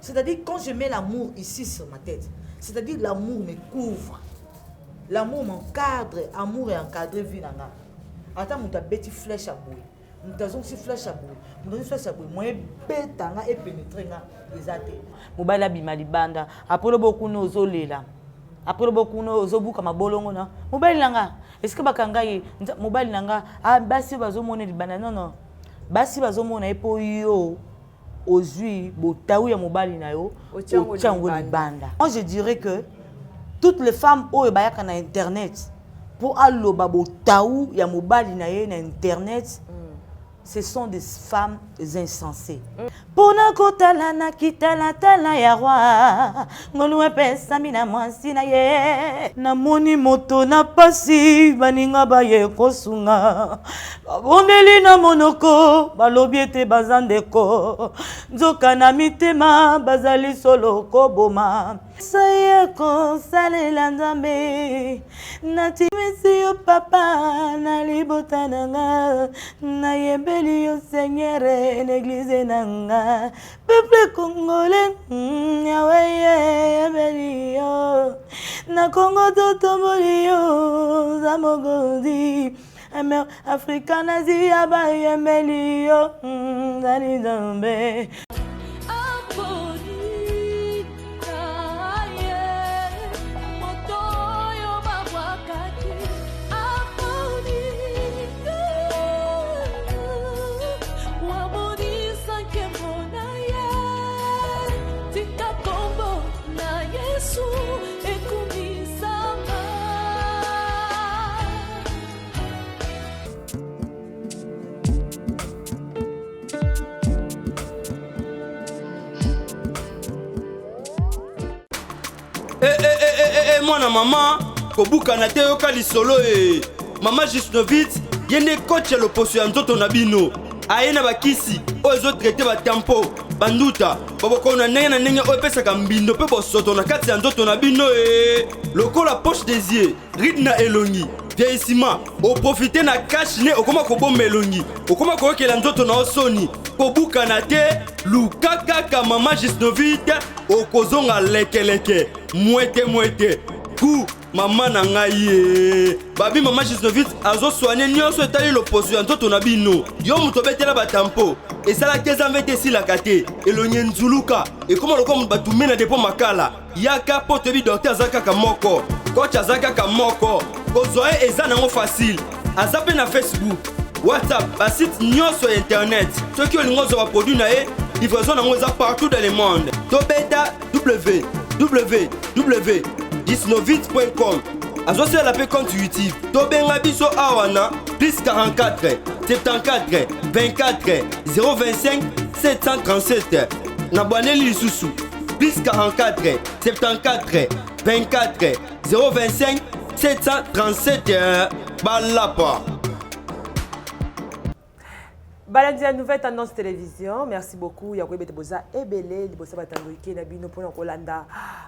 C'est-à-dire, quand je mets l'amour ici sur ma tête, c'est-à-dire l'amour me couvre. L'amour m'encadre, l'amour est encadré, vie nanga. Attends, mon petit flèche à bouille. Mon petit flèche à bouille. Mon petit flèche à bouille. Moi, bétanga et pénétré nga ezate. Mobala bimali banda. Après le beaucoup nos olela. Après le beaucoup nos obuka mabolongo na. Mobali nanga. Est-ce que bakanga ye mobali nanga ah basi bazomona libanda non non. Basi bazomona epo yo ozui botaou ya mobali na yo ochango libanda. Moi je dirais que toutes les femmes au bayaka na internet pour allo babo taou ya mobali na ye na internet ce sont des femmes insensées. Pona kotala na kitala tala ya roi ngolwe pesa mina mwasi na ye na moni moto na pasi baninga baye kosunga babondeli na monoko balobi ete bazandeko nzoka na mitema bazali solo koboma saye kosalela nzambe natimisi yo papa na libota nanga na yembeli yo seigneur l'église nanga peuple congolais yawe yembeli yo na Congo totomboli yo zamogozi Amer Africa nazi aba yembeli yo zani nzambe. Mwana mama kobuka na te yoka lisolo mama Gisnovitz yende coach ya loposo ya nzoto na bino aye na bakisi oyo ezotraite batampo banduta baboko na ndenge na ndenge oyo epesaka mbindo mpe bosoto na kati ya nzoto na bino lokola poche des yeux ride na elongi vieillissement oprofite na cash ne okoma kobomba elongi okoma koyokela nzoto na osoni kobuka na te luka kaka mama Gisnovitz okozonga lekeleke mwete ku mama na ngai babi mama Gisnovitz azosoigne nyonso etali loposo ya nzoto na bino yo moto betela batampo esalaki ezambe te esilaka te elongi nzuluka ekoma lokola batume na depo makala yaka po toyebi docteur aza kaka moko coach aza kaka moko kozwa ye eza nango facile aza mpe na Facebook WhatsApp basite nyonso ya internet soki olingi ozwa baproduit na ye livraison nango eza partout dans le monde tobeta www.gisnovitz.com azosala mpe compte YouTube tobenga biso awa na plus 44 74 24 025 737 na bwaneli lisusu plus 44 74 24 025 737 balapa. Balandi la nouvelle tendance télévision. Merci beaucoup. Yakoube Teboza Ebele, Libosa Batandoike, Nabino pour Kolanda.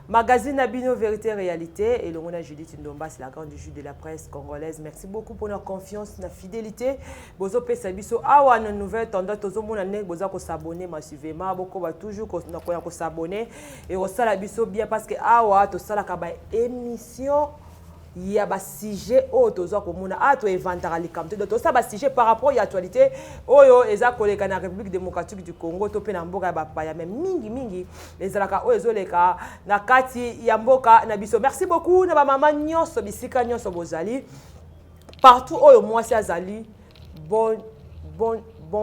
Magazine Nabino Vérité Réalité. Et le monde Judith Ndomba, c'est la grande juge de la presse congolaise. Merci beaucoup pour notre confiance, notre fidélité. Bozo Pesabiso, Awa, une nouvelle tendance. Tozo Mounane, Boza ko s'abonner massivement. Boko va toujours ko s'abonner. Et au Salabiso bien parce que Awa, to Salakaba émission. Il y a des sujets autour to éventara likamte donc ça ba sujet par rapport à l'actualité oyo eza koleka na République démocratique du Congo to pe na mboka ba pa ya même mingi ezalaka oyo ezoleka na kati ya mboka na biso. Merci beaucoup na ba mama nyonso bisika nyonso bozali partout oyo mwasi azali bon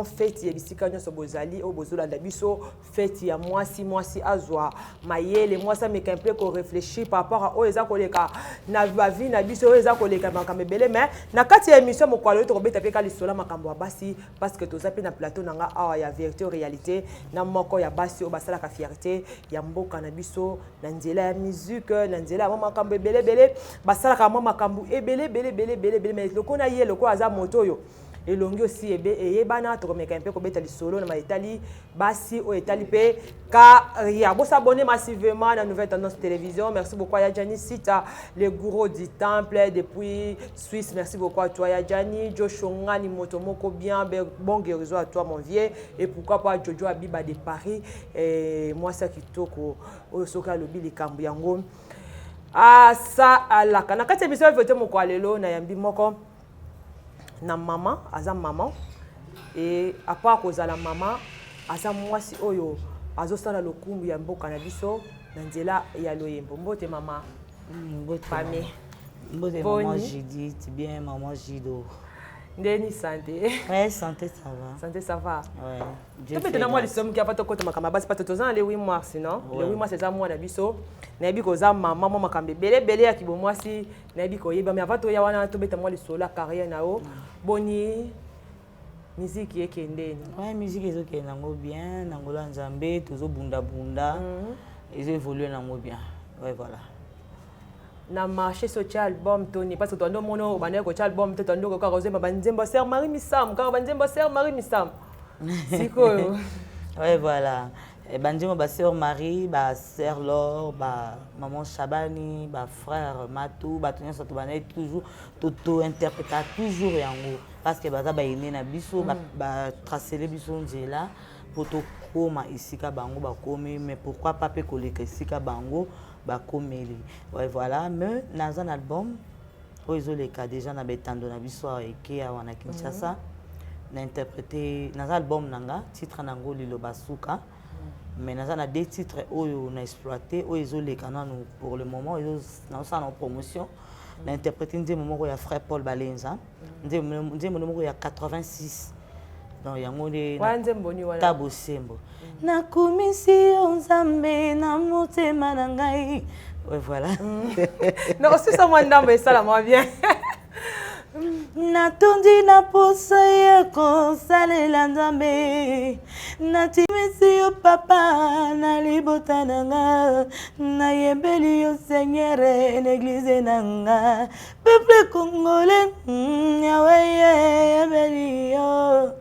fête ya bisika nyonso bozali o bozolanda biso fête ya mwasi azwa mayele mwasi ameka un peu ko réfléchir par rapport à oyo eza koleka na vie na biso oyo eza koleka makambo ebele mais na kati ya émission mokwalo to kobeta pe ka lisola makambo ya basi parce que toza pe na plateau nanga awa ya vérité réalité na moko ya basi o basala ka fierté ya mboka na biso na nzela ya musique na nzela ya makambo ebele basala ka makambo ebele mais lokona ye lokona aza moto yo elongi aussi eyebana tokomeka mpe kobeta lisolo na maetali basi o etali pe carrière. Bon s'abonner massivement à la Nouvelle Tendance Télévision. Merci beaucoup à Yadjani Sita, le gourou du temple depuis Suisse. Merci beaucoup à toi Yadjani, Joshonga ni Motomoko bien, bon guérison à toi mon vieux. Et pourquoi pas Jojo Abiba de Paris. Et moi ça qui toko au soka lobi le Kambiango. Ah ça à la kana kati emission vote moko alelo na yambi moko na maman azam maman et à part cause la maman azam mwasi oyo azosala lokumbu ya mboka na biso na nzela ya loyembo mbote mama Mbote famille Mbote maman Judith bien maman Jido. Ndeni santé. Ouais, santé ça va. Santé ça va. Ouais. Tu peux tenir moi les sommes qui a pas côté makamba basi pas tozan le 8 mois sinon le 8 mois c'est ça moi na biso na bi ko za maman mama makambe belé ya kibo moi si na bi ko yeba mais avant to ya wana to beta moi le solo la carrière na o boni musique ekendeni. Ouais, musique ezokenda ngo bien nangola nzambe tozo bunda bunda ils évoluent nango bien. Ouais voilà. Na marché social album Tony parce que tondo mono bana ko album te tondo ko ka ozemba banzemba sœur Marie Misam ka banzemba sœur Marie Misam siko. Ouais voilà. Et banzemba ba sœur Marie, ba sœur Laure, ba maman Chabani, ba frère Matou, ba tonya soto bana toujours toto interpréter toujours yango parce que baza ba ine na biso ba tracer les biso nzela pour to koma isika bango ba komi mais pourquoi pas pe koleka isika bango bakomeli. Ouais voilà, mais dans un album ils ont les cas déjà na betando na biso eke a wana Kinshasa na interprété dans album nanga titre nango Lilo Basuka mais dans un des titres oyo na exploité ils ont les canons pour le moment ils ont ça en promotion na interprété ndé moment ya frère Paul Balenza ndé moment ya 86 donc yango de Tabo Sembo na kumisi onzambe na motema na ngai. Ouais voilà. Non aussi ça moi ndambe ça la moi bien. Natondi na posa ya kosalela nzambe natimisi yo papa na libota nanga nayembeli yo Seigneur l'église nanga peuple congolais yawe yembeli yo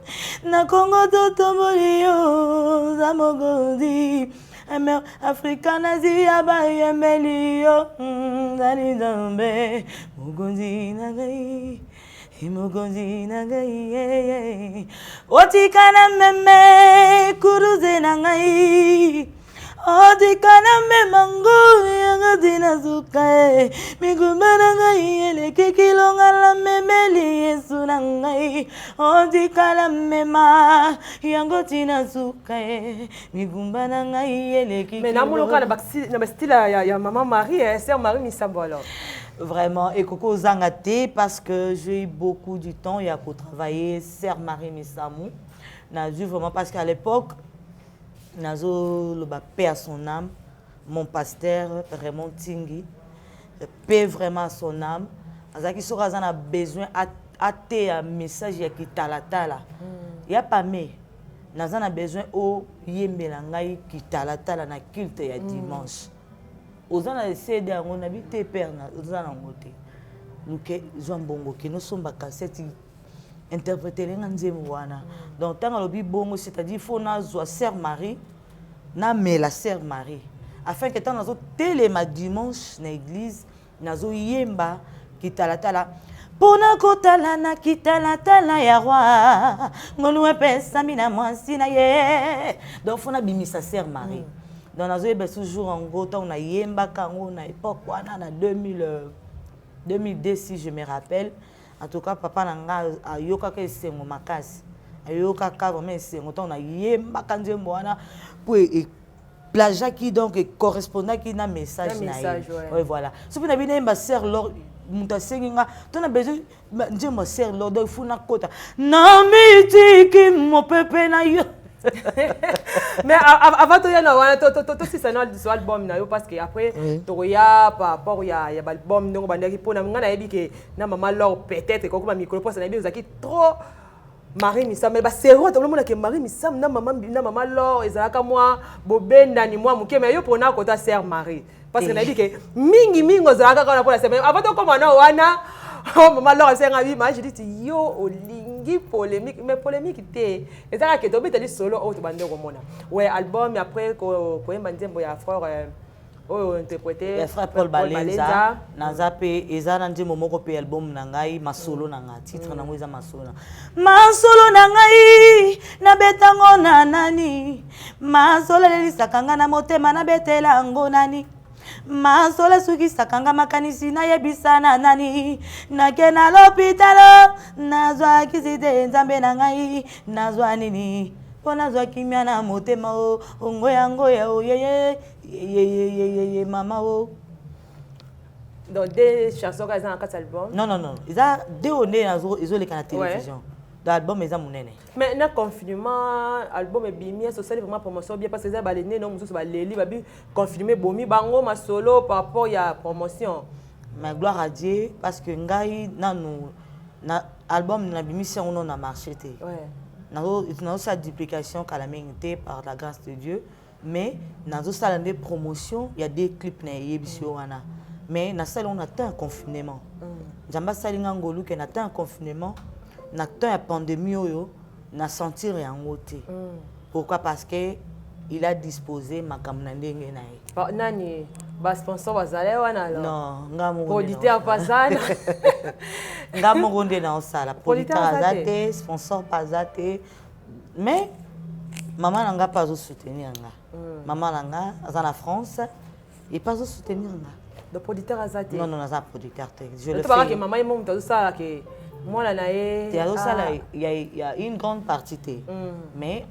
na Congo totomboli yo za mogondi Amer Africa nazi abayembeli yo nani nzambe mogondi nagai Imogonzi nangai otikana meme kuruze nangai otikana memango yangati nazuka migumba nangai eleke kilonga la memeli yesu nangai otikana mema yangoti nazuka migumba nangai eleke mais namuloka na style ya maman Marie sœur Marie Misambo alors. Vraiment, et Coco Zangate, parce que j'ai eu beaucoup du temps, il y a qu'à travailler, sœur Marie Missamou. N'a vu vraiment, parce qu'à l'époque, Nazo le paix à son âme, mon pasteur Raymond Tingui, paix vraiment à son âme. Azaki Sorazan a besoin de un message qui talatala. Il n'y a pas mais, Nazan a besoin au Yembelangai qui talatala na culte ya dimanche. Ozana essayé on habite père na ozana ngote luke zwambongo ki no somba cassette interpréter lenga nzembo wana donc tant lobi bongo c'est-à-dire faut na zo sœur Marie na mais la sœur Marie afin que tant nazo téléma dimanche na église nazo yemba kitalatala pona kotala na kitalatala ya roi ngolu pesa mina mwasi na ye donc faut na bimisa sœur Marie. Dans la zone, toujours en gros, on a yemba kango na époque, on a 2002 si je me rappelle. En tout cas, papa nanga a yoka ke sengo makasi, a yoka ka vraiment sengo. On a yemba kanjembo wana pour plagia qui donc correspondant qui na message na. Oui voilà. Si vous n'avez pas ma sœur lors muta senginga, tu as besoin de ma sœur lors de funa kota. Na miti ki mo pepe na yo. Mais avant de y aller, si c'est un album parce que après tu as par rapport à l'album donc bandaki pour na ngana yebi que na maman Laure peut-être comme micro pour ça na yebi ozaki trop Marie Misam mais c'est vrai tout le monde que Marie Misam na maman Laure ezalaka moi bobenda ni moi muke mais yo pona kota sœur Marie parce que na yebi que mingi ozalaka kana pour la semaine avant de comment na wana maman Laure c'est un ami, je dis yo olingi polémique, mais polémique était. Et ça que tu es solo au bande romona. Ouais, album et après ko mbandembo ya frère interprété ya frère Paul Balenza naza pe eza na ndimo moko pe album na ngai masolo na nga titre nango eza masolo na ngai na betango na nani masolo lelisaka nga na motema na betela ngo nani masolo sukisaka nga makanisi nayebisa na nani nake na lopitalo nazwa kisite nzambe na ngai nazwa nini mpo nazwa kimia na motema o ngoya o yeye mama o. Donc des chansons qu'ils ont dans quatre albums. Non. Ils ont deux années ils ont les canaux télévision. L'album ils ont monné. Mais dans confinement, album est bien, social vraiment promotion bien parce que ça va les non muso va les livres bien confirmer bomi bango ma solo par rapport à promotion. Mais gloire à Dieu parce que ngai na album na bimission on a marché té. Ouais. Nous sa duplication calamité par la grâce de Dieu. Mais dans une promotion, il y a des clips mais dans salle on attend un confinement. Jamba salinga ngolu que attend un confinement, attend la pandémie na sentir en côté. Pourquoi parce que il a disposé ma kamnandenge nae. Nani ba sponsor bazale wana alors. Non, ngamu. Auditeur pasana. Ngamu ronde na osala. Auditeur azate, sponsor pasate. Mais maman nanga pas soutenir nga. Maman nanga dans la France et pas soutenir nga. Le producteur azate. Non, un producteur. Je le fais. Que maman est mon tout ça que moi là nae. Il y a une grande partie mais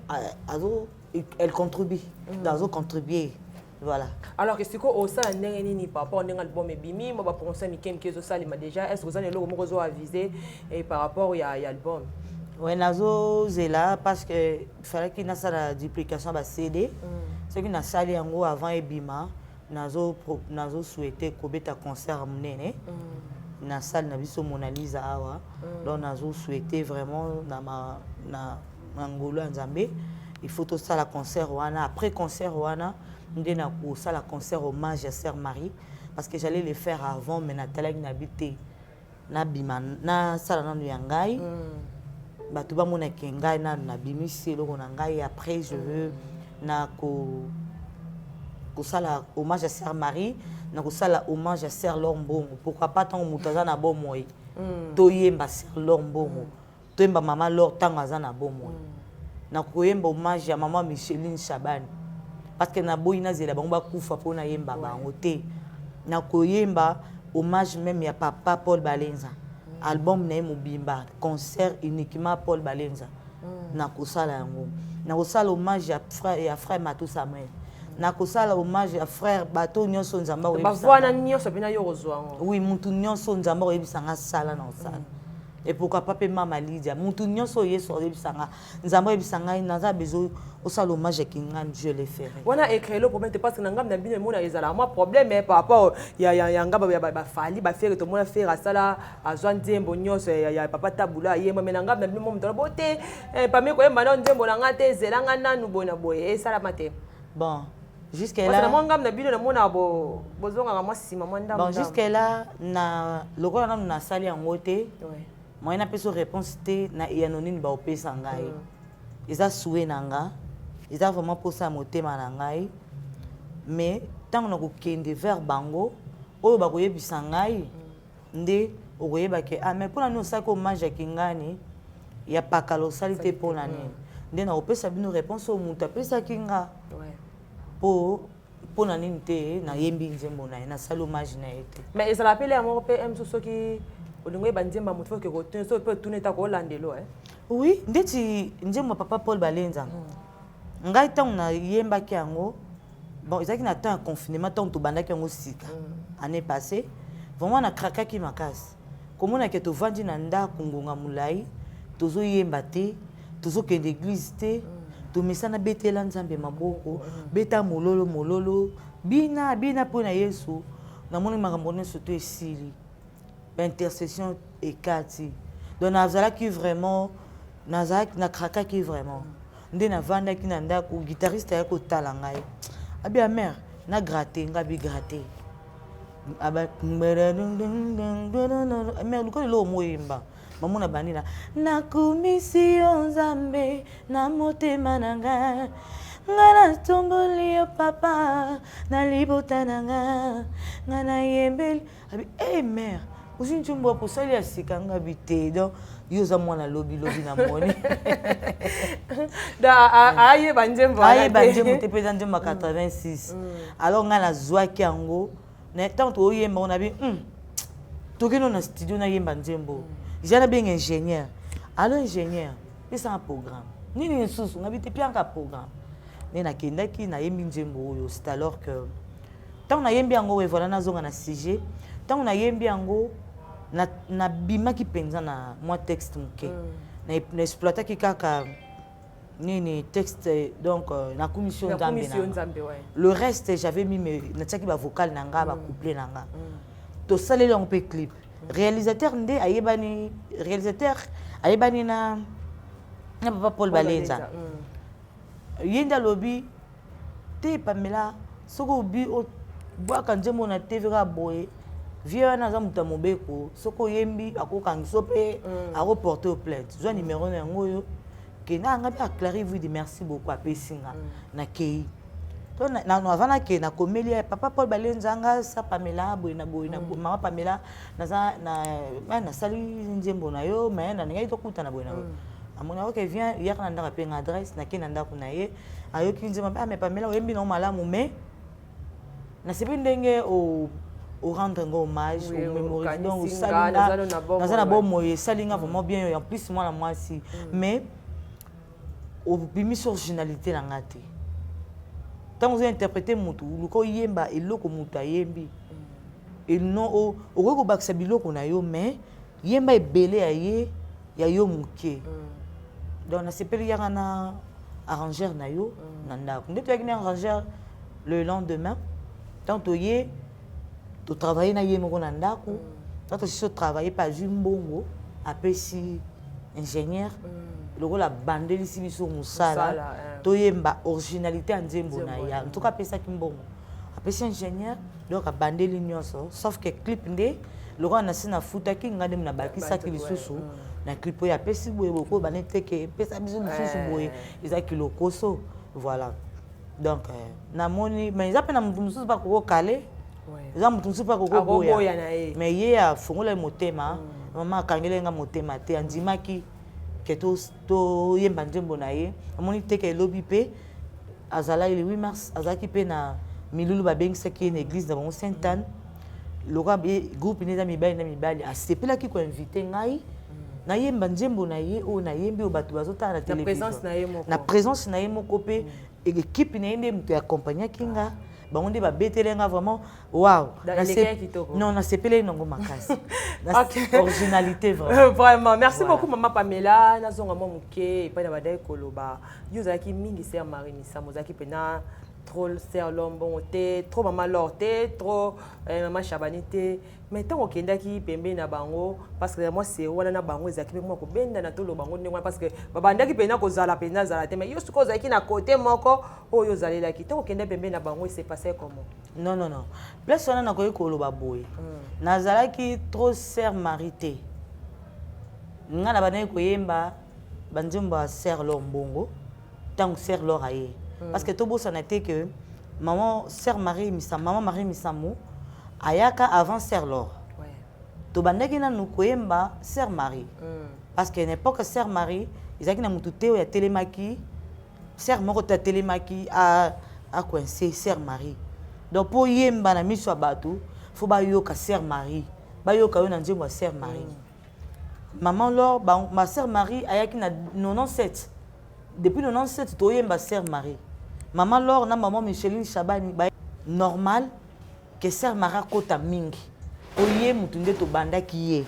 elle contribue. Dans contribuer. Voilà. Alors que si au ça ni par rapport à un album et bimi moi pour ça mi kem kezo ça déjà est-ce que vous avez le mot avisé et par rapport à l'album. Oui, nazo zela parce que il fallait qu'il n'a la duplication ba CD. C'est que na sali yango avant et bima nazo souhaité kobeta concert munene. Na salle na biso Mona Lisa awa. Donc nazo souhaité vraiment na ngolo nzambe. Il faut tout ça la concert wana après concert wana ndena ko ça la concert hommage à Sœur Marie parce que j'allais le faire avant mais na talaki na bité na bima na sala na yangai. Bato ba mona kengai na bimisi loko na ngai après je veux na ko sala hommage à Sœur Marie na ko sala hommage à Sœur Lombongo pourquoi pas tant mutaza na bomoy to yemba Sœur Lombongo to yemba maman Lor tant aza na bomoy na ko yemba hommage à maman Micheline Chabani parce que na boyina zela bango ba kufa pona yemba bango te na ko yemba hommage même ya papa Paul Balenza. Album na mobimba concert uniquement Paul Balenza na kosala yango na kosala hommage à frère Matou Samuel na kosala hommage à frère Bato nyonso nzamba ba voix nyonso bina yo kozwa oui mutu nyonso nzamba oyebisanga sala na osala et pourquoi pas pe mama Lydia mutu nyonso yeso oyebisanga nzamba oyebisanga naza bezo osala hommage kinga je le ferai wana écrit le problème parce que ngam na bino mona ezala moi problème mais par rapport ya ngaba ba fali ba faire to mona faire sala azwa nzembo nyonso ya papa tabula yema mais ngam na bino mo mtolo bote pa me ko yemba na nzembo na ngate zelanga nanu bona boye e sala mate bon jusqu'à là parce que ngam na bino na mona bozonga moi sima mo ndam bon jusqu'à là na lokola na sali yango te moi na peso réponse te na anonyme ba opesa ngai eza souhait nanga eza vraiment pour ça motema na ngai mais tant na ko kende vers bango oyo ba koyebisa ngai nde okoyeba ke mais pour nous ça ko hommage kingani ya pakalo salité pour nani nde na opesa bino réponse au muta pesa kinga pour nani te na yembi nzembo na sala hommage na été mais ils rappellent à mon PM sur ce qui olingwe banzemba mutu faut que retourner so peut tourner ta ko landelo oui ndeti nzembo papa Paul Balenza ngai tant na yemba ki yango bon ezaki na temps confinement tant to bandaki yango sika année passée vraiment na krakaki makasi komona ke to vandi na ndako ngonga mulai tozo yemba te tozo ke l'église te to mesana betela nzambe maboko beta mololo bina pona Yesu na moni makambo nyonso to esili intercession et kati donc nazala qui vraiment nazala na kraka qui vraiment ndé na vanda ki na ndako guitariste ya ko tala ngai abi mère na gratter ngabi gratter mais lukolo lo moyemba mamona banila nakumisi nzambe na motema nanga ngana tomboli yo papa na libota nanga ngana yembeli abi mère usi nchumbo po sali ya sikanga bite donc yoza mwana lobi na moni aye banjembo te pesa njembo 86 alors ngana zwaki yango na tant to yemba on a bi tokeno na studio na yemba njembo jana bien ingénieur alors ingénieur c'est un programme nini nsusu ngabite pianga programme na kendaki na yembi njembo oyo c'est alors que tant na yembi yango we voilà nazonga na sujet tant na yembi yango na bimaki penza na moi texte muke na exploitaki kaka nini texte donc na commission Nzambe le reste j'avais mis na tsaki ba vocal nanga ba couplet nanga to saleli on peut clip réalisateur ayebani na papa Paul Balenza yenda lobi te Pamela soko bi o bwaka njembo na TV ka boye vieux na za muta mobeko soko yembi akokangiso pe ako porter au plainte zo numéro na ngoyo ke na ngabi aclarive dit merci beaucoup a pesinga na kei to na avana ke na komeli papa Paul Balenza nga sa Pamela boye na mama Pamela na sali njembo na yo mais na ngai to kuta na boye na yo amona ok viens hier na ndaka pe adresse na ke na ndako na ye ayoki njembo mais Pamela yembi no malamu mais na sepi ndenge au rendre un hommage, au mémoriser, donc au salinga, dans un bon moyen, salinga vraiment bien, en plus moi si, mais au bimis originalité la ngate. Quand vous interprétez mutu, le ko yemba et loko muta yembi, et non au reko baksabilo qu'on a yo, mais yemba est belé à ya yo muke. Donc on a sepeli yana arrangeur na yo, nanda. Quand tu as un arrangeur le lendemain, tant que tu travailles na yemoko na ndako tant que tu travailles pas jumbongo après si ingénieur loko la bandeli si biso musala to yemba originalité nzembo na ya en tout cas pesa kimbongo après si ingénieur donc a bandeli nyonso sauf que clip ndé loko na sina futa ki ngade na bakisa ki lisusu na clip ya pesi boye boko banete ke pesa biso lisusu boye ezaki lokoso voilà donc na moni mais ils appellent na mususu ba ko calé eza mutu nsusu pa kokoboya mais ye afongola motema mama akangelenga motema te andimaki ke toyemba nzembo na ye amoni te ke elobi mpe azalaki le 8 mars azalaki mpe na milulu babengisaki ye na église na bango Sainte Anne loka groupe ne eza mibali na mibali asepelaki koinvite ngai nayemba nzembo na ye oyo nayembi oyo bato bazotala na télévision na présence na ye moko mpe équipe na ye nde moto akompagnaki nga bango nde babetelenga vraiment wow non na sepele nongo makasi originalité vraiment merci beaucoup maman Pamela nazonga mo muke epai na badai koloba yo zaki mingi ser Marie Misamo zaki pena trop ser Lombongo te trop maman Lor te trop maman Chabani te mais tant okendaki pembe na bango parce que moi c'est wana na bango ezaki pe moi ko benda na tolo bango ndengwa parce que babandaki pena ko zala pena zala te mais yo suko zaki na côté moko oyo zalelaki tant okenda pembe na bango c'est passé comment non place wana na koyi koloba boye nazalaki trop ser Marie te nga na bana koyemba banzembo ser Lombongo tant ser Lor aye parce que tout beau ça n'était que maman ser Marie Misamo ayaka avant ser Lor to bandaki na nukoyemba ser Marie parce que n'importe ser Marie izaki na mutu te ya telemaki ser moko ta telemaki a coincé ser Marie donc pour yemba na miso abatu faut ba yoka ser Marie ba yoka yo na nzembo ser Marie maman Lor ma ser Marie ayaki na 97 depuis 97 to yemba ser Marie maman Lor na maman Micheline Chabani ba normal que ser Marie kota mingi oye mutu nde to bandaki ye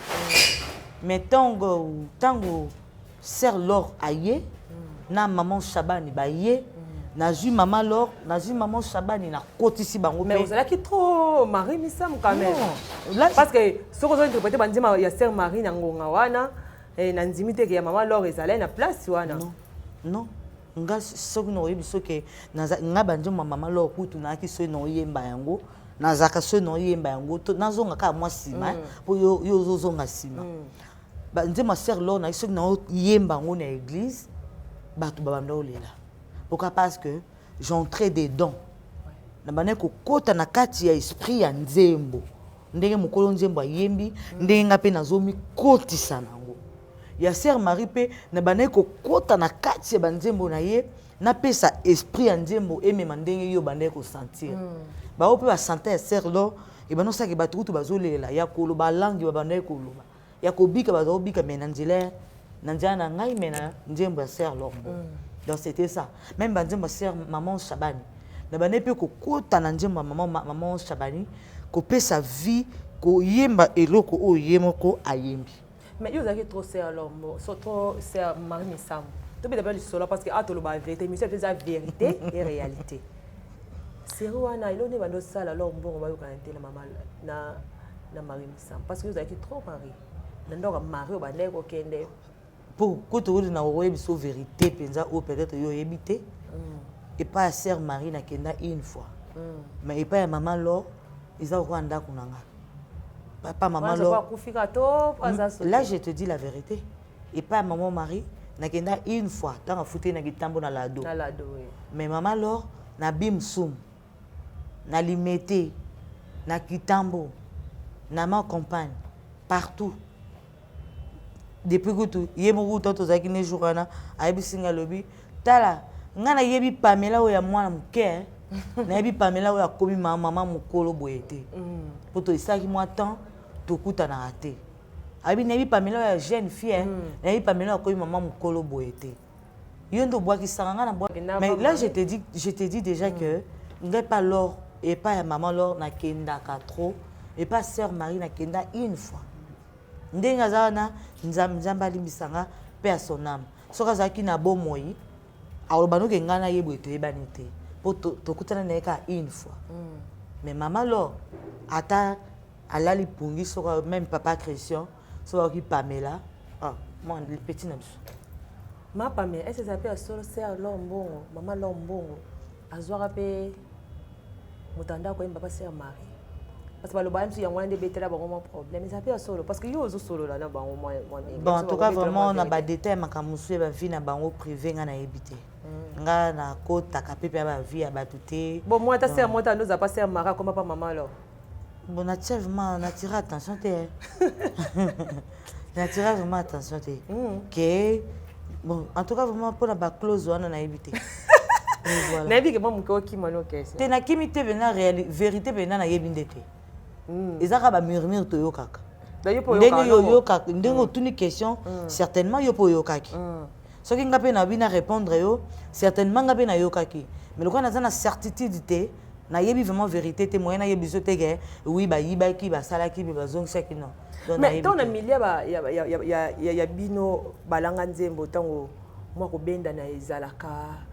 mais tango ser Lor aye na maman Chabani ba ye na ju maman Lor na ju maman Chabani na kotisi bango mais vous allez trop Marie Misamo quand même parce que ce que vous interprétez bandima ya ser Marie na ngonga wana na ndimite ke ya maman Lor ezalai na place wana non nga soki no yebi soki nga banjo maman Lor kutu na ki so no yemba yango nazaka so no yemba yango to nazonga ka moi sima po yo zozonga sima ba nzembo sœur Laure na iso na yemba ngo na église bato babanda olela pourquoi parce que j'entrais des dons na bana ko kota na kati ya esprit ya nzembo ndenge mokolo nzembo ayembi ndenge ngape nazomi kotisa nango ya sœur Marie pe na bana ko kota na kati ya banzembo na ye na pesa esprit ya nzembo emema ndenge yo banda ko sentir ba ope ba sentir ya sœur Laure e bano saki bato kutu bazolela ya koloba langue ba banda ko loba ya kobika bazobika menanzela nanjana ngai mena nzembo ya sœur Laure donc c'était ça même banzembo sœur maman Chabani na bana pe ko kota na nzembo maman Chabani ko pesa vie ko yemba eloko o yemoko ayembi mais yo zaki trop sœur Laure surtout sœur Marie Misam to be d'abord le solo parce que a to lo ba vérité mais c'est la vérité et réalité c'est wana ilone bando sala Laure mbongo ba yo kanete na mama na Marie Misam parce que yo zaki trop Marie ndoka Marie o bande ko kende pour koto na oyebi so vérité penza o peut-être yo yebité et pas sœur Marie na kenda une fois mais et pas maman Laure ils ont rwanda kunanga papa maman Laure là je te dis la vérité et pas maman Marie na kenda une fois tant fouté na kitambo na lado mais maman Laure na bimsum na limité na kitambo na ma compagne partout depuis que tu yemo to zaki ne jourana ayebi singa lobi tala ngana yebi Pamela o ya mwana muke na yebi Pamela o ya komi mama mukolo boyete poto isaki moi temps to kuta na raté ayebi na yebi Pamela o ya jeune fille na yebi Pamela o komi mama mukolo boyete yondo bois ki sanga na bois mais là je te dis déjà que ngai pas Laure et pas maman Laure na kenda ka trop et pas sœur Marie na kenda une fois ndenga zana nzamba limbisanga pe à son âme soka zaki na bomoi alobano ke ngana yebo ete ebanite po to kutana na ka une fois mais maman Laure ata alali pungi soka même papa Christian soka ki Pamela moi le petit namso ma Pamela est-ce que ça peut solo sœur Laure mbongo maman Laure mbongo azwaka pe mutanda ko papa sœur Marie parce que le bain si y a moins de bêter là vraiment problème mais ça peut solo parce que yo ozo solo là na bango moi bon en tout cas vraiment on a ba détail makamusu ba vie na bango privé nga na ebité nga na kota ka pepe ba vie ya batuté bon moi ta sœur moi ta nous a pas sœur Mara comme pas maman alors bon naturellement on attire attention té naturellement attention té que bon en tout cas vraiment pour la ba close on a ebité voilà na bi que bon ko ki mano kese té na kimité bena vérité bena na yebindete ezaka ba murmure to yokaka ndenge yo yokaka ndenge otuni question certainement yo po yokaki soki nga pe na bina répondre yo certainement nga pe na yokaki mais le na na certitude te na yebi vraiment vérité te moyen na yebi zo te ge oui ba yibaki ba salaki ba zongisa ki non mais ton amilia ba ya bino balanga nzembo tango moi ko benda na ezalaka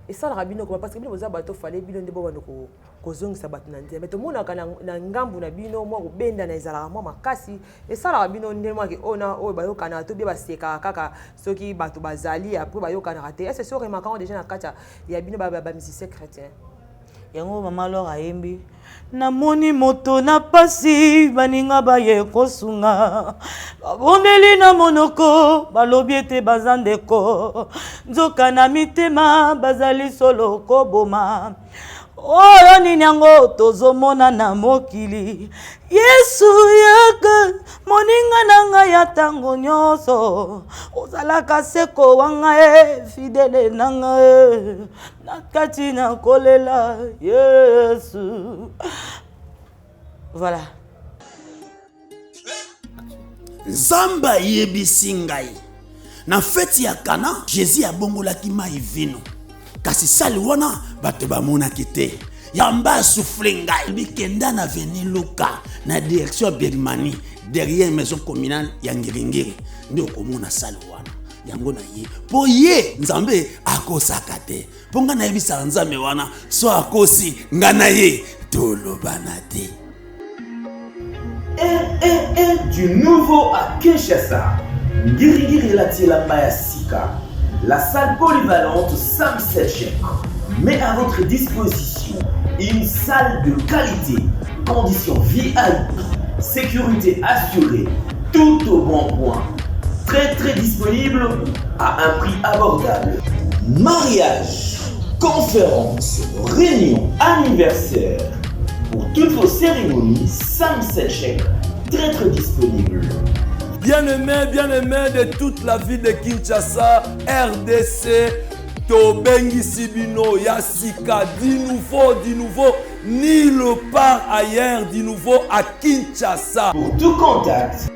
et ça la rabino parce que bino boza bato fallait bino ndebo bano ko zongisa bato na nzembo to mona kana na ngambu na bino moi ko benda na ezalaka moi makasi et ça la rabino ndemo ki ona o ba yokana to bi ba seka kaka soki bato bazali après ba yokana raté est-ce que c'est marquant déjà na kata ya bino ba musicien chrétien yango maman Laure ayembi namoni moto na pasi baninga baye kosunga babondeli na monoko balobi ete baza ndeko nzoka na mitema bazali solo koboma oyo nini yango tozomona na mokili Yesu yaka moninga na ngai ya ntango nyonso ozalaka seko wa ngai fidele na ngai na kati na kolela Yesu. Voilà. Zamba yebisi ngai na feti ya Kana Jésus abongolaki mai vino kasi sali wana bato bamonaki te yamba souffle ngai bikenda na veni Luka na direction Birmanie derrière maison communale ya Ngiringiri ndio komona sali wana yango na ye po ye nzambe akosaka te po nga na yebisa nzambe wana so akosi nga na ye tolobana te. Du nouveau à Kinshasa, Ngirigiri la Sika, la salle polyvalente Sam Selchek. met à votre disposition une salle de qualité, conditions VIP, sécurité assurée, tout au bon point. Très disponible à un prix abordable. Mariage, conférences, réunions, anniversaires. Pour toutes vos cérémonies, Sam Sechek, très disponible. Bien-aimés de toute la ville de Kinshasa, RDC, Tobengi Sibino, Yassika, du nouveau, nulle part ailleurs, du nouveau à Kinshasa. Pour tout contact,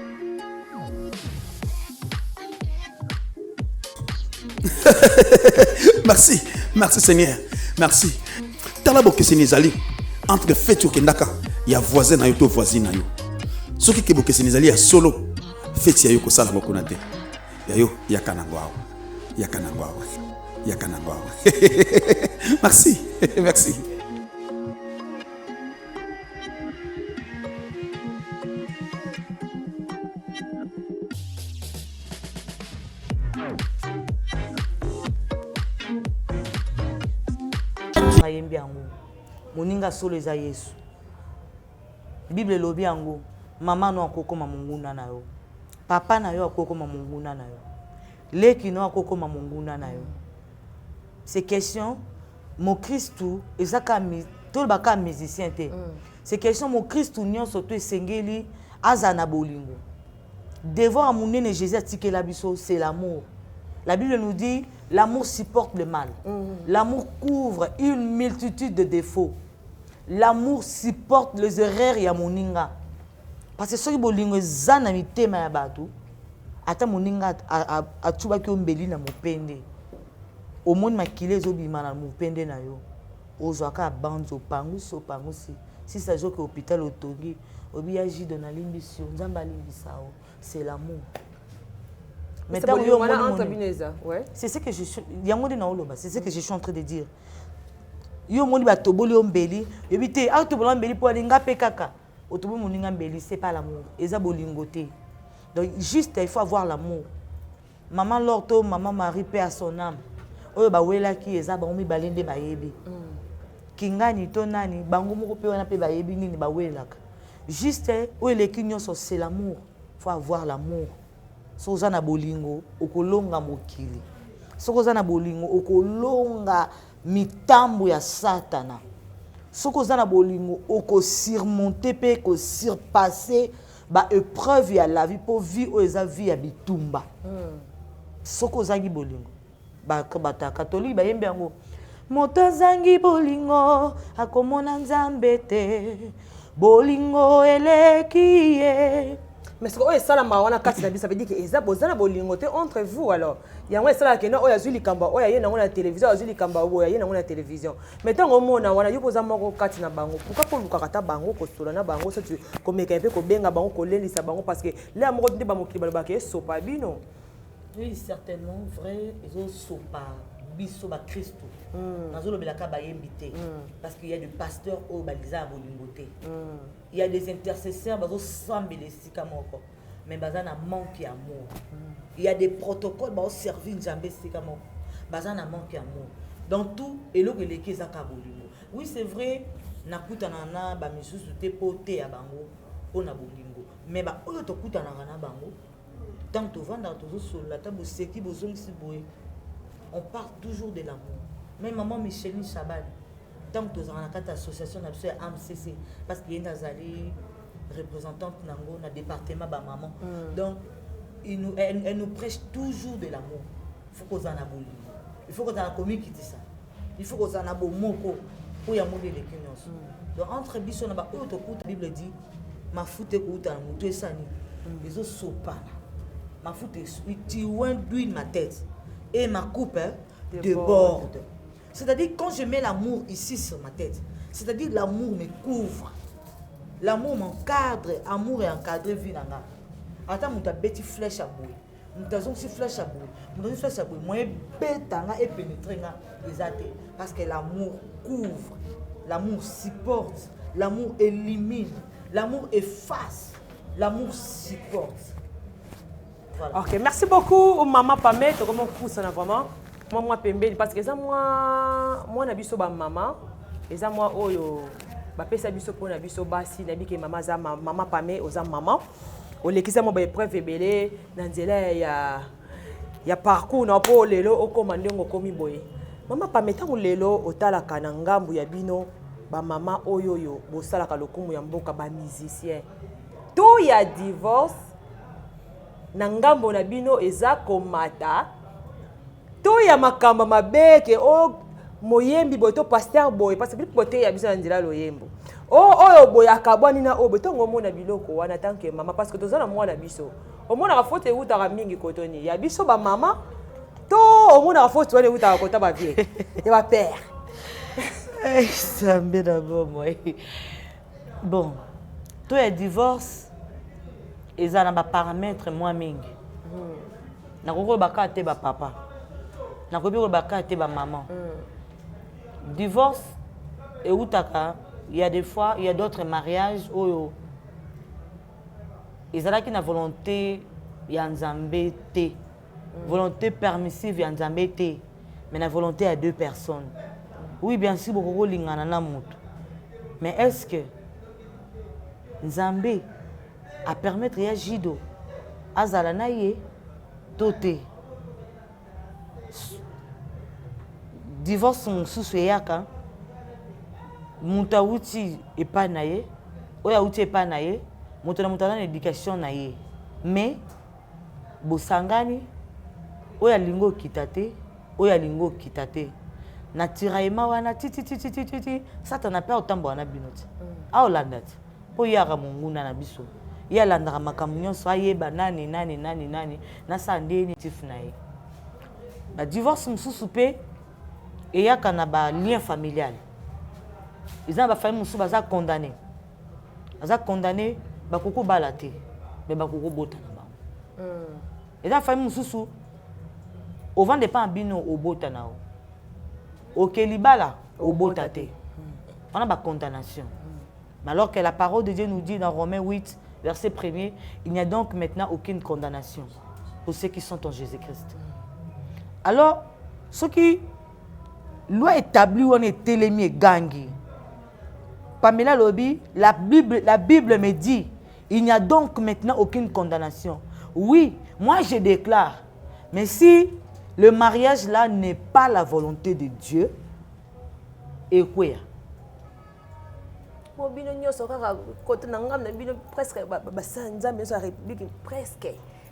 Merci Seigneur. Merci. Talabo keseni ezali entre fête okendaka ya voisin na yo to voisine na yo. Soki ke bokeseni ezali ya solo fête ya yo kosala mokona te. Ya yo yakana ngwao. Merci. ayembi yango moninga solo eza Yesu. Bible elobi yango mama no akokoma monguna na yo, papa na yo akokoma monguna na yo, leki no akokoma monguna na yo. C'est question mon Christou ezaka to baka musicien te. C'est question mon Christou nyonso to esengeli azana bolingo. Devant amunene Jésus atikela biso, c'est l'amour. La Bible nous dit l'amour supporte le mal. L'amour couvre une multitude de défauts. L'amour supporte les erreurs ya moninga. Parce que soki bolingo ezana mitema ya bato, ata moninga atuba ki ombeli na mopende. Omoni makile ezobima na mopende na yo. Ozwaka banzo pangusi. Si ça joue au hôpital otongi, obiya jido na limbisio, nzamba limbisao, c'est l'amour. C'est ce que je suis. C'est ce que je suis en train de dire. Yo moni ba toboli ombeli, yebite a toboli ombeli po alinga pe kaka. Otobo moninga mbeli, c'est pas l'amour. Eza bolingote. Donc juste il faut avoir l'amour. Maman Lorto, maman Marie paix à son âme. Oyo ba wela ki eza ba omi balende ba yebi. Kingani to nani bango moko pe wana pe ba yebi nini ba welaka. Juste oyo le kinyoso c'est l'amour. Faut avoir l'amour. Soza na bolingo okolonga mokili. Soza na bolingo okolonga mitambo ya satana. Soza na bolingo oko surmonter pe ko surpasser ba épreuve ya la vie pour vivre eza vie ya bitumba. Soza gi bolingo. Ba catholique ba yembe yango. Moto zangi bolingo akomona nzambe te. Bolingo elekiye. Mais ce que ça la mawana kati na bisa veut dire que eza bozana bolingote entre vous alors. Yango ça la kena oya zuli kamba oya yena ngona télévision azuli kamba oya yena ngona télévision. Mais tant omona wana yo boza moko kati na bango. Pourquoi ko luka kata bango ko sola na bango so tu komeka pe ko benga bango ko lelisa bango parce que là moko ndeba mokili ba ke sopa bino. Oui, certainement vrai, ils ont sopa biso ba Christo. Nazolo belaka ba yembité parce qu'il y a des pasteurs au baliza bolingote. Il y a des intercesseurs bazo sambele sika moko mais bazana manque d'amour. Il y a des protocoles bazo servir Nzambe sika moko bazana manque d'amour. Donc tout eloko eleki zaka bolingo. Oui, c'est vrai nakutana na ba misusu te pote ya bango pona bolingo mais ba oyo to kutana na bango tant to vanda to so la tabo seki bozongisi boye. On parle toujours de l'amour. Même maman Micheline Chabal, tant que tu as une association AMCC, parce qu'il y a une représentante dans le département de maman. Donc, elle nous prêche toujours de l'amour. Il faut qu'on en ait beau. Il faut qu'on ait un commis qui dit ça. Il faut qu'on en ait beau moko pour y avoir des clients. Donc, entre Bissot et la Bible dit, ma foute est coûte à mon deux sani. Les autres sont pas. Ma foute est tu d'huile ma tête. Et ma coupe déborde. C'est-à-dire, quand je mets l'amour ici sur ma tête, c'est-à-dire l'amour me couvre. L'amour m'encadre. Amour est encadré, vie nanga. Attends, mon ta bête flèche à bout. Mon ta zone si flèche à bout. Mon ta flèche à bout. Moi, bête et pénétrer les athées. Parce que l'amour couvre. L'amour supporte. L'amour élimine. L'amour efface. L'amour supporte. Voilà. Ok, merci beaucoup, maman Pamé. Tu comment ça vraiment? moi pembeni parce que ça moi na biso ba maman et ça moi oyo ba pesa biso pona biso basi na bike mama za mama pame oza maman o lekisa mo ba épreuve ebele na nzela ya parcours na po lelo okoma ndengo komi boye mama pame tango lelo otalaka na ngambu ya bino ba mama oyo bosalaka lokumu ya mboka ba musicien to ya divorce na ngambo na bino eza komata to ya makamba mabeke o moyembi boy to pasteur boy parce que bote ya biso na nzela loyembo oyo boy akabwani na oyo betongo mona biloko wana tanke mama parce que tozana mwana biso omona ka faute utaka mingi kotoni ya biso ba mama to omona ka faute wana utaka kota ba vie ya ba père ça me d'abord moi bon to ya divorce eza na ba paramètres moi mingi na koko baka te ba papa na koko baka te ba maman divorce et utaka il y a des fois il y a d'autres mariages où ils ont une volonté ya nzambe te volonté permissive ya nzambe te mais la volonté à deux personnes oui bien sûr beaucoup lingana na mutu mais est-ce que nzambe à permettre ya jido azala na ye toté divorce mosusu eyaka mutu awuti epai na ye oyo awuti epai na ye mutu na mutu aza na éducation na ye mais bosangani oyo alingi okita te oyo alingi okita te na tiraillement wana titititititi satana mpe aotambola na bino te aolanda te mpo ye aka monguna na biso ye alandaka makambo nyonso ayeba nani nasala ndeni tif na ye badivorce mosusu mpe eyaka na balien familial eza na bafamille mosusu baza condamné bakoko bala te me bakoko botana bango eza na famille mosusu ovande pa bino obotana o okeli bala obota te wana bacondamnation alors que la parole de Dieu nous dit dans Romains 8 verset 1er il n'y a donc maintenant aucune condamnation pour ceux qui sont en Jésus-Christ alors ce qui loi établie on est télémi gangi Pamela Lobi la Bible me dit il n'y a donc maintenant aucune condamnation oui moi je déclare mais si le mariage là n'est pas la volonté de Dieu et quoi bino nyoso kaka kote na ngam na bino presque ba sanza mais la république presque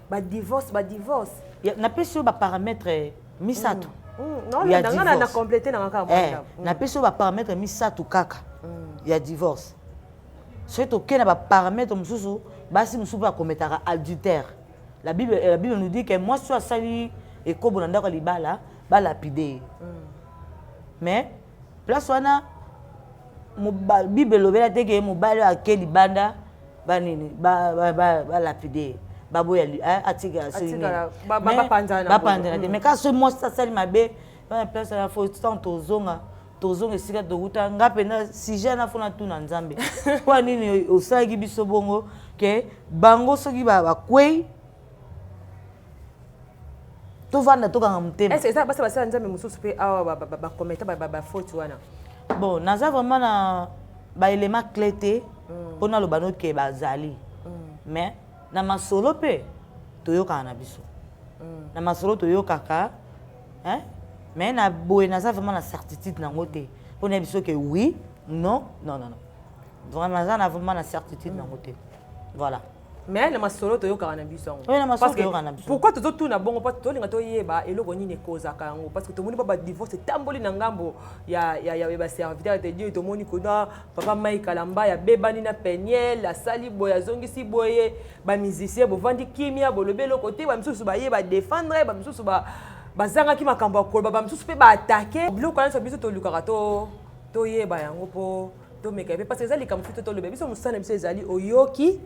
ba divorce na pesi ba paramètres misato non na compléter na ngaka na pesi ba paramètres misato kaka ya divorce c'est OK na ba paramètres mususu basi mususu ba commettre adultère la Bible nous dit que moi soit sali et kobo ndako libala ba lapider mais place wana Bible lobela te ke mobali akeli banda banini ba lapider baboya atika bapandana te mais quand ce moi ça sali mabe na place la faut tant tozonga esika tokuta nga pena sujet na fona tuna nzambe kwa nini osalaki biso bongo ke bango soki bakwei tovanda tokanga motema est-ce que ça basa nzambe mosusu mpe awa bakometa bafaute wana bon naza vraiment na baélément clé te mpona loba noke bazali mais na masolo mpe toyokaka na biso na masolo toyokaka mais na boye naza vraiment na certitude nango te mpona ya biso ke oui non vraiment naza na vraiment na certitude nango te voilà mais na masolo toyokaka na biso yango pourquoi tozotuna bongo mpo tolinga toyeba eloko nini ekozaka yango parce que tomoni ba divorce etamboli na ngambo ya baserviteur de Dieu tomoni kuna papa Mike Kalamba ya bebani na Peniel asali boye azongisi boye bamusicien bovandi kimia bolobe eloko te bamisusu bayeba défendre bamisusu bazangaki makambo ya koloba bamisusu mpe baattake biloko wana biso tolukaka toyeba yango mpo tomeka mpe parce que eza likambo fito toloba biso mosala na biso ezali oyoki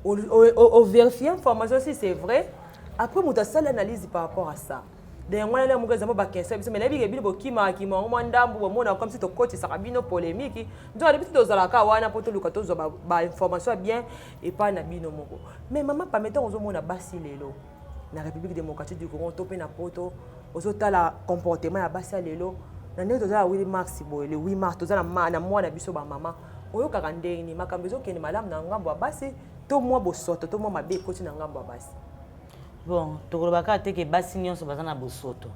au vérifier information si c'est vrai après muta sala analyse par rapport à ça de ngwana na muka zamo ba kensa biso mais nabi ke bino bokima mo ndambu bomona comme si to coach ça bino polémique ndo ali biso tozalaka wana poto luka tozo ba information bien et pas na bino moko mais maman permettant ozomona basi lelo na République démocratique du Congo to pe na poto ozotala comportement ya basi ya lelo na ndenge tozala 8 mars boye le 8 mars tozala na mwana biso bamama oyokaka ndenge makambo ezokende malamu na ngambo ya basi to mwa bosoto to mwa mabe ekoti na ngambo ya basi. Bon, tokolobaka te ke basi nyonso baza na bosoto.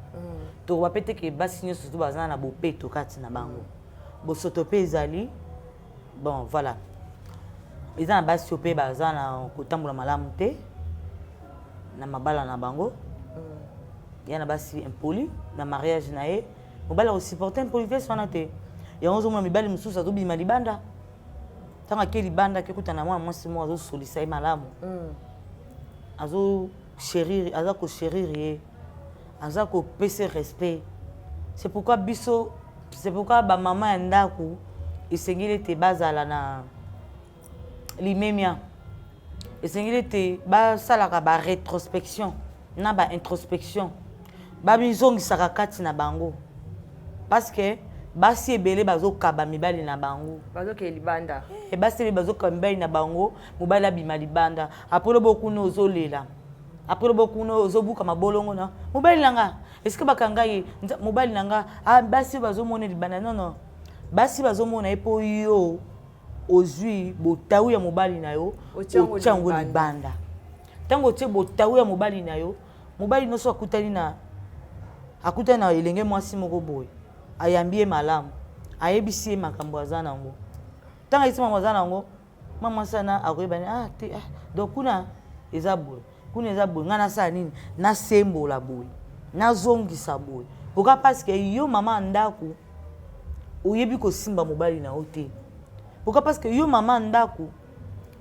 Tokoloba pe te ke basi nyonso to baza na bopeto kati na bango. Bosoto pe ezali bon voilà. Eza na basi pe baza na kotambola malamu te na mabala na bango. Ya na basi impoli na mariage na ye. Mobala osupporter impolitesse wana te. Yango ozomona mibali mosusu azobima libanda. Tanga ke libanda ke kuta na mwa mwasi mo azosolisa ye malamu. Azo chérir, aza ko chérir ye. Aza ko pese respect. C'est pourquoi biso, c'est pourquoi ba maman ya ndako esengeli te bazala na limemia. Esengeli te basalaka ba rétrospection na ba introspection. Ba bizongisaka kati na bango. Parce que basi ebele bazokaba mibali na bango. Bazoke libanda. E basi ebele bazokaba mibali na bango, mobali abima libanda. Apolo bokuno ozolela. Apolo bokuno ozobuka mabolongo na. Mobali nanga, est-ce que bakanga ye mobali nanga basi bazomona libanda non. Basi bazomona epo yo ozui botawu ya mobali na yo, ochango libanda. Tango tie botawu ya mobali na yo, mobali noso akutani na elenge mwasi moko boy. Ayambie malamu ayebisi makambo aza nango tanga isi mama aza nango mama sana akoyebani te donc kuna eza boye ngana sa nini na sembola boye na zongisa boye pourquoi parce que yo mama ndako oyebi kosimba mobali na yo te pourquoi parce que yo mama ndako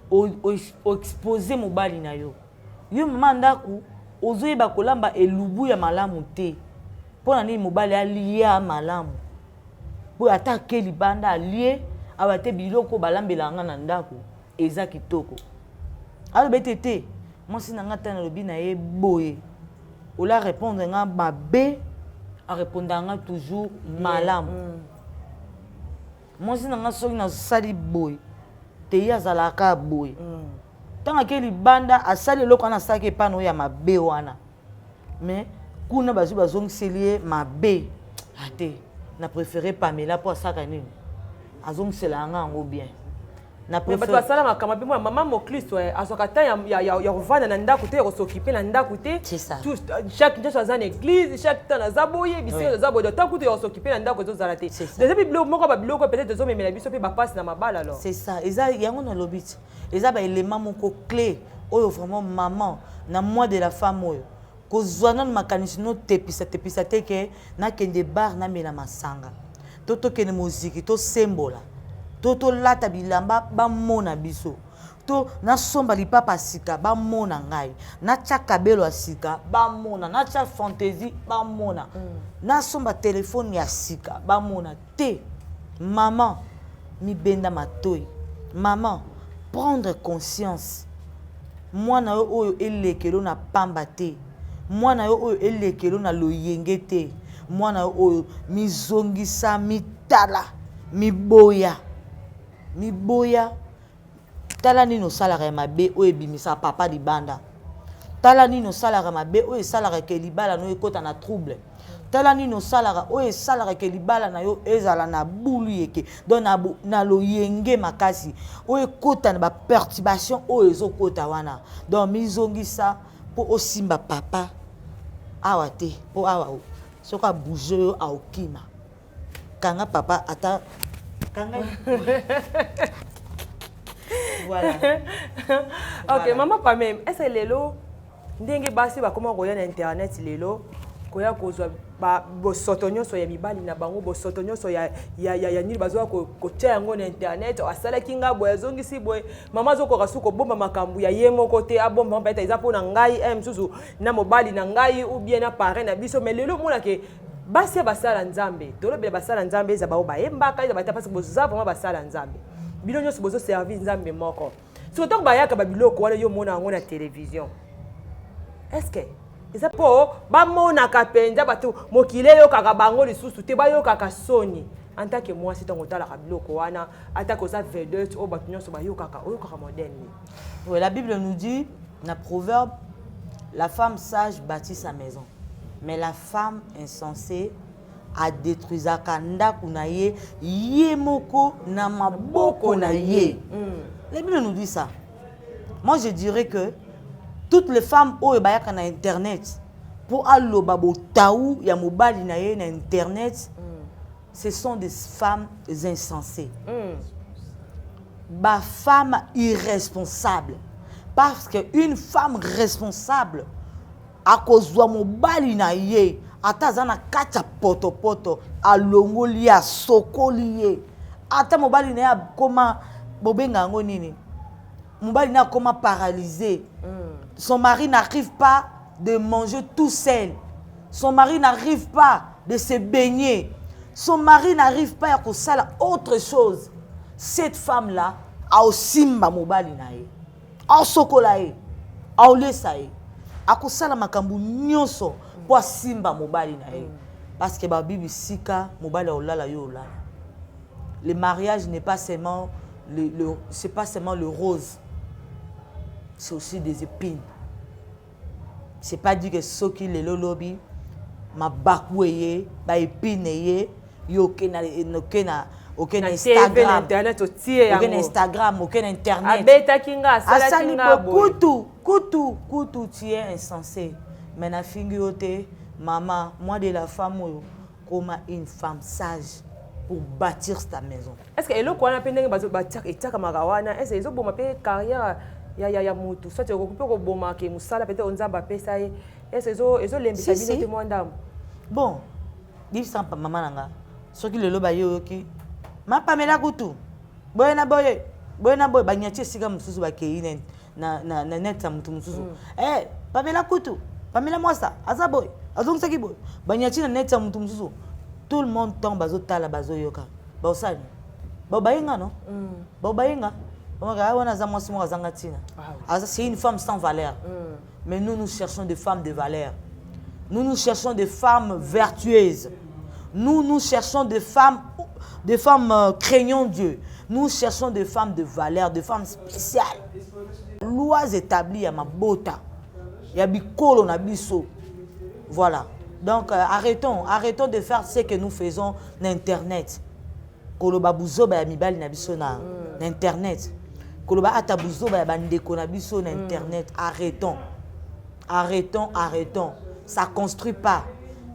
o exposer mobali na yo mama ndako ozoyeba kolamba elubu ya malamu te. Pona ni mobali alia malamu. Po atake libanda alie abate biloko balambela nga na ndako eza kitoko. Alo betete mwasi na ngata na lobi na ye boye. Ola répondre nga mabe a répondre nga toujours malamu. Mwasi na nga soki na sali boye te yazalaka boye. Tanga ke libanda asali eloko na saki pano ya mabe wana. Mais kuna bazongiseli mabe ate na préféré Pamela pour saka nini azongisela nga ngo bien na préféré ba sala makama pe maman Moklisto asokata ya rovana na ndako te ko s'occuper na ndako te tout chaque jour dans une église chaque temps na zaboye biso zaboye tant que s'occuper na ndako zo zala te des biblio moko ba biloko peut-être zo memela biso pe ba passe na mabala alors c'est ça eza yango na lobiti eza ba élément moko clé oyo vraiment maman na moi de la femme oyo kozwana makanisi no tepisa te ke na kende bar na mela masanga toto kene muziki to sembola toto lata bilamba ba mona biso to na somba lipapa sika ba mona ngai na chaka belo asika ba mona na cha fantaisie ba mona na somba téléphone ya sika ba mona te maman mi benda matoi maman prendre conscience mwana oyo elekelo na pamba te mwana yo oyo elekelo na loyenge te mwana oyo mizongisa mitala miboya tala nino salaka ya mabe oyo ebimisa papa libanda tala nino salaka mabe oyo esalaka ke libala no ekota na trouble tala nino salaka oyo esalaka ke libala na yo ezala na bulu yeke donc na loyenge makasi oyo ekota na baperturbation oyo ezokota wana donc mizongisa po osimba papa awa te po awa soko abouge yo aokima kanga papa ata kanga voilà. Ok maman pas même est-ce que lelo ndenge basi bakoma koya na internet lelo koya kozwa bosoto nyonso ya mibali na bango bosoto nyonso ya nini bazwa kotia yango na internet asalaki nga boye azongisi boye mama azokoka suko bomba makambo ya ye moko te abomba mpeta eza mpo na ngai msusu na mobali na ngai ou bien na parrain na biso mais lelo monake basi ya basala nzambe tolobela basala nzambe eza bao bayembaka eza bata parce que boza vraiment basala nzambe bilo nyonso bozo servir nzambe moko soki ntango bayaka babiloko wana yo mona yango na télévision est-ce que eza po bamonaka mpenza bato mokili eyokaka bango lisusu te bayokaka soni en tant que mwasi ntango otalaka biloko wana atake oza vedette oyo bato nyonso oyokaka moderne. Oui, la Bible nous dit, dans Proverbe, la femme sage bâtit sa maison. Mais la femme insensée a détruit ndako na ye, ye moko na maboko na ye. La Bible nous dit ça. Moi, je dirais que toutes les femmes qui sont sur Internet, pour aller au taou, il y a mobile na Internet, ce sont des femmes insensées. Ba femme irresponsable. Parce qu'une femme responsable, à cause de mobile na ye, ata zana kacha poto, a longoli, a sokoli, ata mobile na ya koma bobenga ngonini. Mobile na comment paralysé. Son mari n'arrive pas de manger tout seul. Son mari n'arrive pas de se baigner. Son mari n'arrive pas à faire autre chose. Cette femme-là a aussi mobile na ye. A sokola ye. A olesa ye. A kosala makambu nyonso pour simba mobile na ye. Parce que la Bible sika mobile olala yo olala. Le mariage n'est pas seulement c'est pas seulement le rose. C'est aussi des épines. C'est pas dit que ceux qui les lobby, ma bakouye, ma épine, aucun Instagram, aucun Instagram, aucun Internet. Koutou, tu es insensé. Mais na fingote, maman, moi de la femme, comme une femme sage pour bâtir ta maison. Est-ce que le quoi on appelle bâtir et takamarawana? Est-ce que ils ont bon ma carrière? Ya mutu soit tu occupé ko boma ke musala peut-être on zamba pesa ye est-ce ezo lembisa bino te mwandam bon dis sans maman nanga soki lelo ba yo ki ma pamela kutu boyena boye banyati sika mususu ba ke na net mutu mususu pamela kutu pamela mosa azaboy azongisa ki boy banyati na net mutu mususu tout le monde tombe bazo tala bazo yoka ba osani ba bayenga no ba bayenga. C'est une femme sans valeur. Mais nous cherchons des femmes de valeur. Nous cherchons des femmes vertueuses. Nous cherchons des femmes craignant Dieu. Nous cherchons des femmes de valeur, des femmes spéciales. Lois établies à ma bota. Il y a bikolo na biso. Voilà. Donc arrêtons de faire ce que nous faisons sur Internet. Koloba buzo ba mibali na biso na Internet. Koloba atabuzo ba bandeko na biso na Internet. Arrêtons. Ça construit pas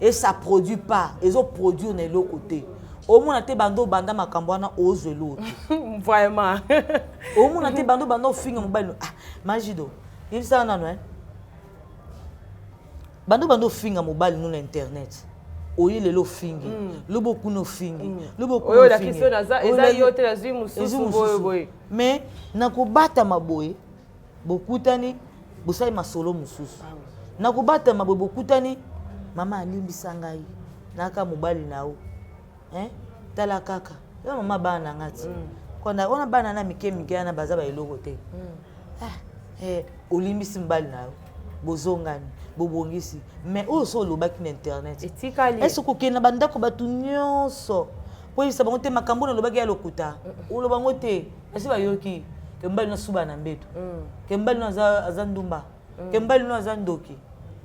et ça produit pas. Ils ont produit de l'autre côté. Au moins te bando banda makambwana ose l'autre. Vraiment. Au moins te bando finga mobile. Ah, Magido. Il ça non hein. Bando finga mobile no Internet. Oyi lelo fingi. Lobo kuno fingi. Lobo kuno fingi. La question naza eza yote lazui mususu boye. Mais nakobata maboye bokutani bosai masolo mususu. Nakobata maboye bokutani mama alimbisa ngai naka mobali nao. Tala kaka. Yo mama bana ngati. Kona ona bana na mike na baza ba eloko te. Olimbisi mbali nao. Bozongani. Bobongisi mais oso lobaki na Internet est-ce que kena bandako batu nyonso po isa bango te makambo na lobaki ya lokuta olobango te esi ba yoki ke mbali na suba na mbeto ke mbali na azandumba ke mbali na azandoki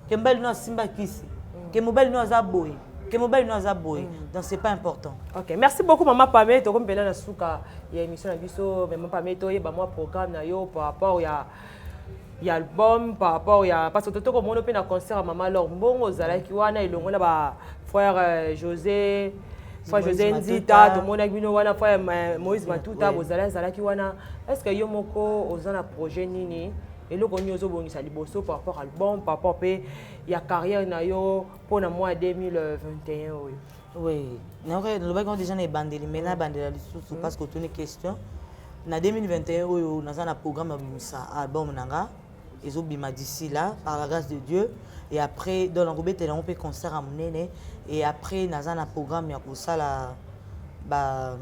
ke mbali na simba kisi ke mbali na azaboy ke mbali na azaboy donc c'est pas important. OK, merci beaucoup maman Pamé to kombela na suka ya émission na biso maman Pamé to yeba moi programme na yo par rapport il y a album par rapport il y a parce que tout comme on a un concert à maman Laure Mbongo zalaki wana ilongo na ba frère José Nzita tout monde bino wana frère Moïse Matuta zalaki wana est-ce que yo moko ozana projet nini et le konyo zo bongisa liboso par rapport à album par rapport pe il y a carrière na yo pour na mois 2021 oui non le bagage déjà na bandeli mais na bandela lisusu parce que toutes les questions na 2021 oyo nazana programme bimisa album nanga ils ont bima d'ici là par la grâce de Dieu et après dans l'engobé on peut concert à Munene et après nazana programme ya ko sala ba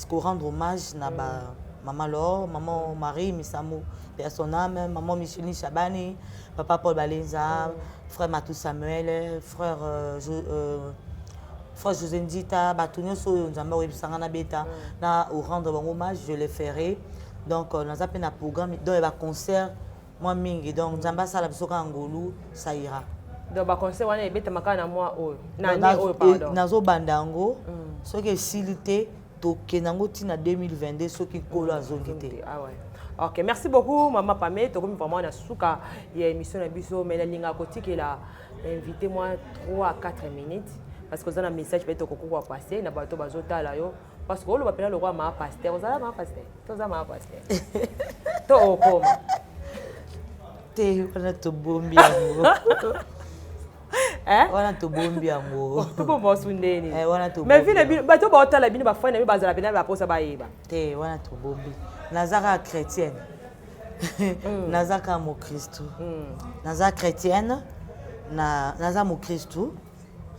ko rendre hommage na ba maman Laure maman Marie Misamo personnel maman Micheline Chabani papa Paul Balenza frère Matou Samuel frère José Ndita batunyo so nzamba webisanga na beta na au rendre hommage je le ferai donc on a un programme dans le concert moi mingi donc nzamba sala bisoka ngolu ça ira Donc ba conseil wana ebeta makana moi oyo. Na ne oyo pardon. Nazo bandango. Soki esili te tokenango tina 2022 soki kolo azongi te. Ah ouais. Ok, merci beaucoup Maman Pamé. Tu comme vraiment na suka ya émission na biso mais la linga kotiki la invité moi 3 à 4 minutes parce que ça un message peut-être ko passer na bato bazota la yo parce que on va appeler le roi ma pasteur. Vous allez ma pasteur. Vous allez ma pasteur. To okoma. Te wana to bombi yango. Hein? Wana to bombi yango. To bombo sundeni. Wana to. Mais vile bato ba otala bino ba fana ba zala bina ba posa ba yeba. Te wana to bombi. Nazaka chrétienne. Nazaka mo Christo. Nazaka chrétienne. Naza mo Christo.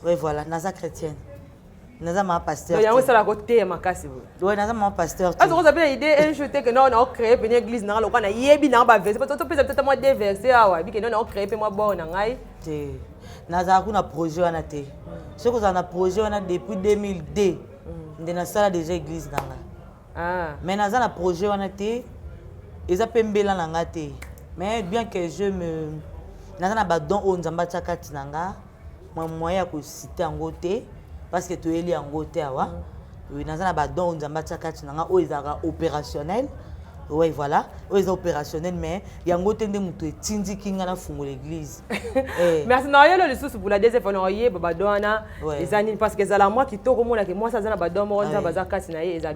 Oui voilà, naza chrétienne. Naza ma pasteur. Donc yango sala côté makasi bo. Oui, naza ma pasteur. Est-ce que vous avez une idée un jour que non on a créé une église na lo kana yebi na ba verset peut-être peut-être moi des versets ah ouais, bi que non on a créé moi bon na ngai. Te. Naza kuna projet wana te. Ce que on a projet wana depuis 2002. Ndena sala déjà église nanga. Ah. Mais naza na projet wana te. Eza pembela nanga te. Mais bien que je me naza na ba don o nzamba tsaka tinanga. Moi moyen ko citer en côté parce que tu es lié en côté awa. Oui, naza na ba don nzamba tsaka tinanga o ezaka opérationnel. Oui, voilà. Oui, c'est opérationnel, mais il y a un côté de mutu tindi kinga na fungo l'église. Merci. Non, il y a le souci pour la deuxième fois, non, il y a badona. Les années parce que c'est la moi qui tourne au monde que moi ça zana badon moi ça bazar kasina et ça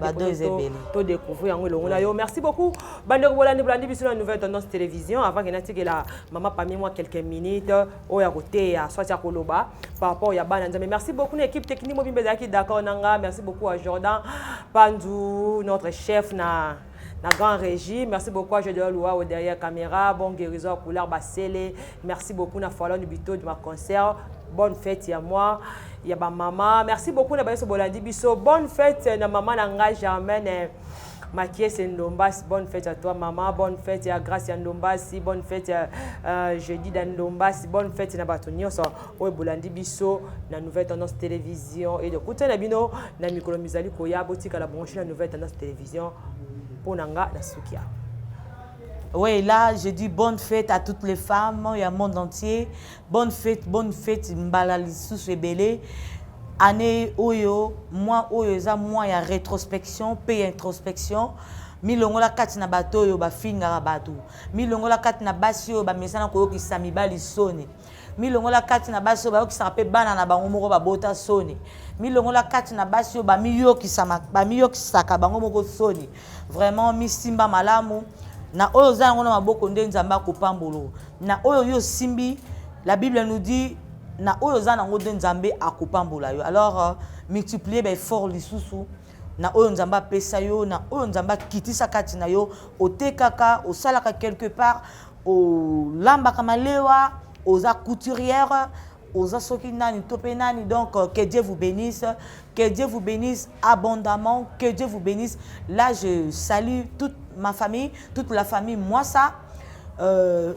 to découvrir en le merci beaucoup. Bande bolandi bolandi biso la nouvelle tendance télévision avant que n'ati que la maman parmi moi quelques minutes au ya côté à soit ya koloba par rapport ya bana mais merci beaucoup l'équipe technique mobile bezaki d'accord nanga merci beaucoup à Jordan Pandou notre chef na grand régie, merci beaucoup à Jodéo Loua derrière caméra, bon guérison couleur Basselé, merci beaucoup na Fallon Bito de ma concert, bonne fête à moi, il y a ma maman, merci beaucoup na Bayeso Bolandi Biso, bonne fête na maman Nanga Germaine Makie Sendombas, bonne fête à toi maman, bonne fête à Gracia Ndombas, bonne fête à jeudi Ndombas, bonne fête na Batonio so o Bolandi Biso na nouvelle tendance télévision et de côté na bino na mikolo mizali koya botika la branche na nouvelle tendance télévision. Oui, là, je dis bonne fête à toutes les femmes, il y a le monde entier. Bonne fête, Mbala sous Ebele. Année Oyo, moi, Oyo, moi, il y a rétrospection, paye introspection. Milongola katina bato yo ba finga bato. Milongola katina basio ba mesana ko ki samibali soni. Milongola katina basio ba ki sape bana na bango moko ba bota soni. Milongola katina basio ba miyo ki sama ba miyo ki saka bango moko soni. Vraiment mi simba malamu na oyo zango na maboko nde nzamba ko pambolo. Na oyo yo simbi la Bible nous dit na oyo zango nde nzambe akopambola yo. Alors multiplier ba effort lisusu. Na oyo nzamba pesa yo na oyo nzamba kitisa kati na yo otekaka osalaka quelque part o lamba kamalewa oza couturière oza soki nani topé nani donc que Dieu vous bénisse abondamment, que Dieu vous bénisse. Là je salue toute ma famille, toute la famille Mwassa.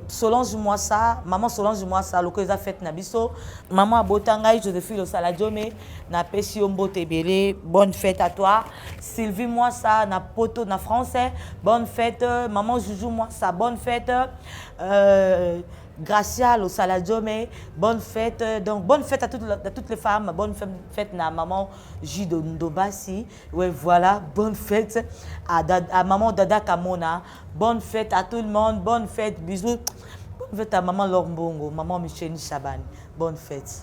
Solange Mwassa, maman Solange Mwassa, loko eza fête na biso, maman Abotangai Josephine au Saladiome, na pesi mbote belé, bonne fête à toi. Sylvie Mwassa na poto na français, bonne fête. Maman Joujou Mwassa, bonne fête. Gracia au Saladiome, bonne fête. Donc bonne fête à toutes les femmes, bonne fête na maman Jido Ndobasi. Ouais voilà, bonne fête à maman Dada Kamona. Bonne fête à tout le monde, bonne fête, bisous. Bonne fête à maman Lorbongo, maman Michel Chabani. Bonne fête.